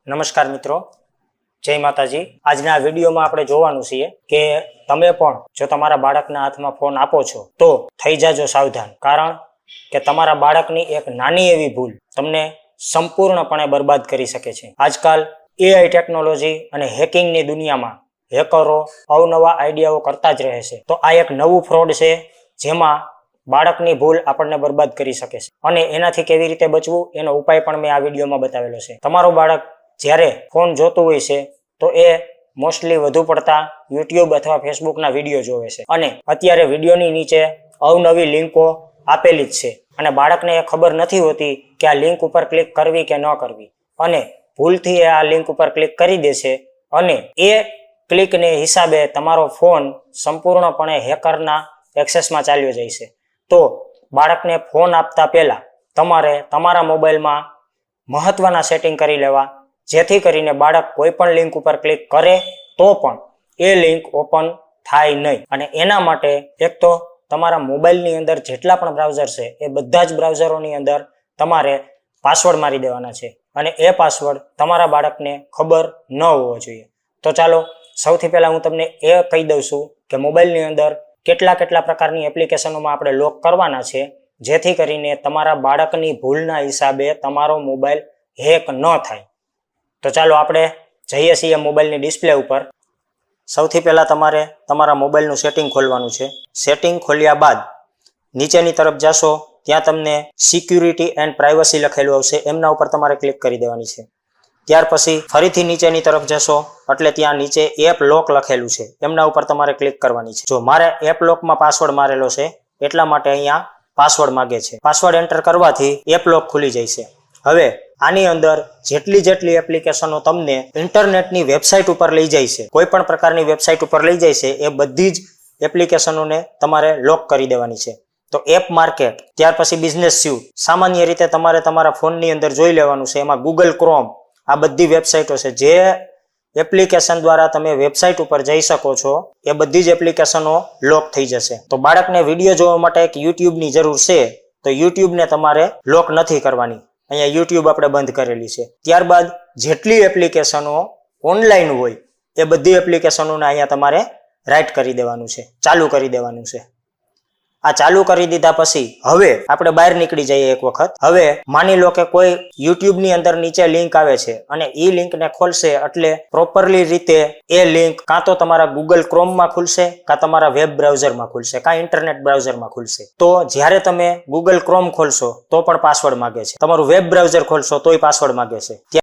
નમસ્કાર મિત્રો, જય માતાજી। આજના વિડીયોમાં આપણે જોવાનું છીએ કે તમે પણ જો તમારા બાળકના હાથમાં ફોન આપો છો તો થઈ જાજો સાવધાન, કારણ કે તમારા બાળકની એક નાની એવી ભૂલ તમને સંપૂર્ણપણે બરબાદ કરી શકે છે। આજકાલ AI ટેકનોલોજી અને હેકિંગની દુનિયામાં હેકરો અવનવા આઈડિયાઓ કરતા જ રહે છે। તો આ એક નવું ફ્રોડ છે જેમાં બાળકની ભૂલ આપણને બરબાદ કરી શકે છે અને એનાથી કેવી રીતે બચવું એનો ઉપાય પણ મેં આ વિડીયોમાં બતાવેલો છે। તમારું બાળક જ્યારે ફોન જોતું હોય છે તો એ મોસ્ટલી વધુ પડતા YouTube અથવા ફેસબુકના વિડીયો જોવે છે અને અત્યારે વિડીયોની નીચે અવનવી લિંકો આપેલી જ છે અને બાળકને એ ખબર નથી હોતી કે આ લિંક ઉપર ક્લિક કરવી કે ન કરવી, અને ભૂલથી એ આ લિંક ઉપર ક્લિક કરી દે છે અને એ ક્લિકને હિસાબે તમારો ફોન સંપૂર્ણપણે હેકરના એક્સેસમાં ચાલ્યો જાય છે। તો બાળકને ફોન આપતા પહેલા તમારે તમારા મોબાઈલમાં મહત્વના સેટિંગ કરી લેવા, જેથી કરીને બાળક કોઈ પણ લિંક ઉપર ક્લિક કરે તો પણ એ લિંક ઓપન થાય નહીં। અને એના માટે એક તો તમારા મોબાઈલની અંદર જેટલા પણ બ્રાઉઝર છે એ બધા જ બ્રાઉઝરોની અંદર તમારે પાસવર્ડ મારી દેવાના છે અને એ પાસવર્ડ તમારા બાળકને ખબર ન હોવો જોઈએ। તો ચાલો સૌથી પહેલા હું તમને એ કહી દઉં છું કે મોબાઈલની અંદર કેટલા પ્રકારની એપ્લિકેશનોમાં આપણે લોક કરવાના છે, જેથી કરીને તમારા બાળકની ભૂલના હિસાબે તમારો મોબાઈલ હેક ન થાય। તો ચાલો આપણે જઈએ છીએ મોબાઈલની ડિસ્પ્લે ઉપર। સૌથી પહેલા તમારે તમારા મોબાઈલનું સેટિંગ ખોલવાનું છે। સેટિંગ ખોલ્યા બાદ નીચેની તરફ જશો ત્યાં તમને સિક્યુરિટી એન્ડ પ્રાઇવસી લખેલું આવશે, એમના ઉપર તમારે ક્લિક કરી દેવાની છે। ત્યાર પછી ફરીથી નીચેની તરફ જશો એટલે ત્યાં નીચે એપ લોક લખેલું છે, એમના ઉપર તમારે ક્લિક કરવાની છે। જો મારે એપ લોકમાં પાસવર્ડ મારેલો છે એટલા માટે અહીંયા પાસવર્ડ માંગે છે। પાસવર્ડ એન્ટર કરવાથી એપ લોક ખુલી જાય છે। હવે આની અંદર જેટલી એપ્લિકેશનો તમને ઇન્ટરનેટની વેબસાઇટ ઉપર લઈ જાય છે, કોઈ પણ પ્રકારની વેબસાઇટ ઉપર લઈ જાય છે, એ બધી જ એપ્લિકેશનોને તમારે લોક કરી દેવાની છે। તો એપ માર્કેટ, ત્યાર પછી બિઝનેસ સ્યુટ, સામાન્ય રીતે તમારે તમારા ફોનની અંદર જોઈ લેવાનું છે, એમાં ગૂગલ ક્રોમ, આ બધી વેબસાઇટો છે જે એપ્લિકેશન દ્વારા તમે વેબસાઇટ ઉપર જઈ શકો છો, એ બધી જ એપ્લિકેશનો લોક થઈ જશે। તો બાળકને વિડીયો જોવા માટે એક યુટ્યુબની જરૂર છે, તો યુટ્યુબને તમારે લોક નથી કરવાની, અહીંયા યુટ્યુબ આપણે બંધ કરેલી છે। ત્યારબાદ જેટલી એપ્લિકેશનો ઓનલાઈન હોય એ બધી એપ્લિકેશનોને અહીંયા તમારે રાઈટ કરી દેવાનું છે, ચાલુ કરી દેવાનું છે। આ ચાલુ કરી દીધા પછી હવે આપણે બહાર નીકળી જઈએ એક વખત। હવે માની લો કે કોઈ યુટ્યુબની અંદર નીચે લિંક આવે છે અને એ લિંકને ખોલશે એટલે પ્રોપરલી રીતે એ લિંક કાં તો તમારા ગૂગલ ક્રોમમાં ખુલશે, કાં તમારા વેબ બ્રાઉઝરમાં ખુલશે, કાં ઇન્ટરનેટ બ્રાઉઝરમાં ખુલશે। તો જ્યારે તમે ગૂગલ ક્રોમ ખોલશો તો પણ પાસવર્ડ માંગે છે, તમારું વેબ બ્રાઉઝર ખોલશો તોય પાસવર્ડ માંગે છે।